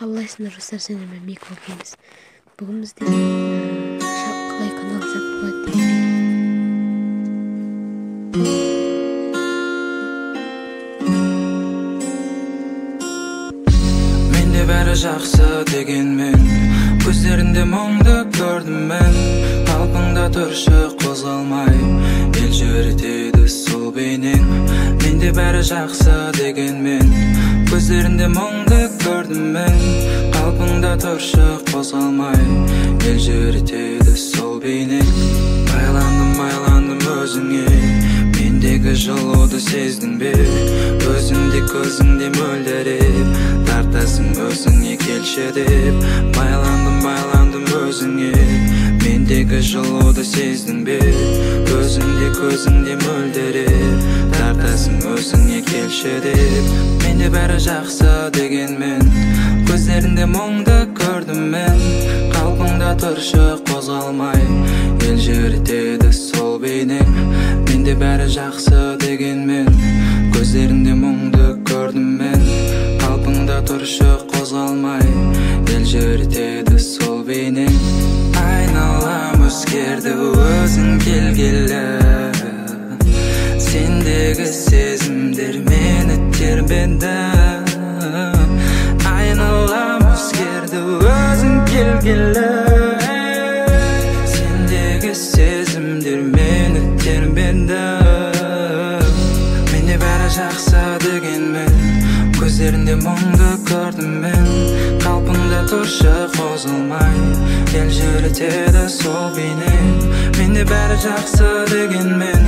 кабылайсыңдар достар, сен менен Мик окейбиз. Бүгүн бизде калай канал жасап коет деген. Менде бәрі жақсы дегенмен, көздерінде мұңды көрдім мен. Қалпыңда тұршы қозғалмай, ел жүретеді сол бейнең. Менде бәрі жақсы дегенмен, көздерінде мұңды көрдім мен. Қалпыңда тұршы қозғалмай, ел жүретеді сол бейнең. Байландым өзіңе, мендегі жылуды сездің бе? Өзіңде көзіңде мөлдіреп, тартасың өзіңе келші деп. Байландым өзіңе, мендегі жылуды сездің бе? Өзіңде көзіңде мөлдіреп, тартасың өзіңе келші деп. Менде бәрі жақсы дегенмен, көздерінде мұңды көрдім мен. Қалпыңда тұршы қозғалмай, ел жүретеді сол бейнең. Менде бәрі жақсы дегенмен, көздерінде мұңды көрдім мен. Қалпыңда тұршы қозғалмай, ел жүретеді сол бейнең. Айналам өзгерді өзің келгелі, сендегі сезімдер мені тербеді. Айналам өзгерді өзің келгелі, сендегі сезімдер мені тербеді. Менде бәрі жақсы дегенмен, көздерінде мұңды көрдім мен. Қалпыңда тұршы қозғалмай, ел жүретеді сол бейнең. Менде бәрі жақсы дегенмен,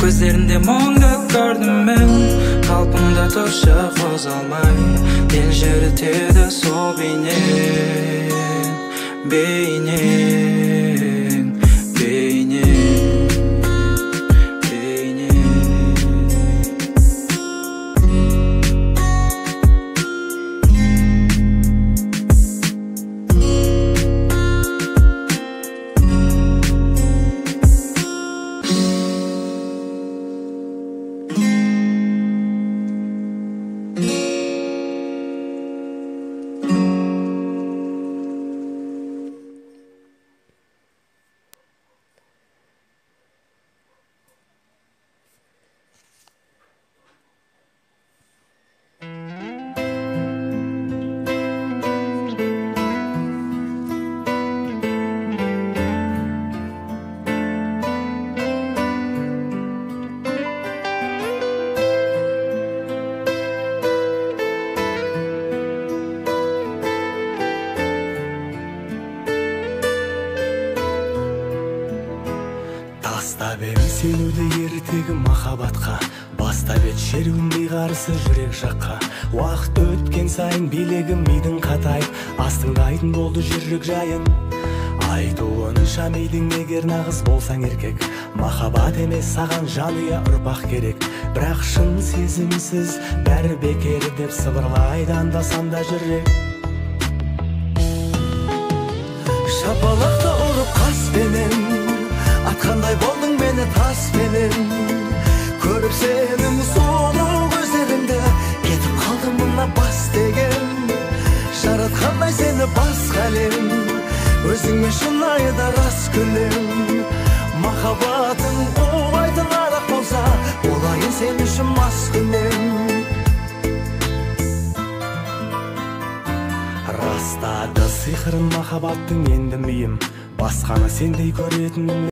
көздерінде мұңды көрдім мен. Қалпыңда тұршы қозғалмай, ел жүретеді сол бейнең. Бейнең, бейнең, бейнең. Бастап ем сенуді ертегі махаббатқа, бастап ет шеруіндей қарсы жүрек жаққа. Уақыт өткен сайын билегім мидың қатайып, астыңда айдын болды жүрек жайын. Айтуынша мидың егер нағыз болсаң еркек, махаббат емес саған жанұя ұрпақ керек. Бірақ шын сезімсіз бәрі бекер деп сыбырлайды анда-санда жүрек. Шапалақты ұрып қаспенен, атқандай болдың мені таспенен. Көріп сенің сұлу көздеріңді, кетіп қалдым мына бас деген. Жаратқандай сені басқа әлем, өзіңе шынайы да рас күлем. Махаббатың оңайтын арақ болса, болайын сен үшін мас күнем. Растады сиқырын махаббаттың енді миым, басқаны сендей көретін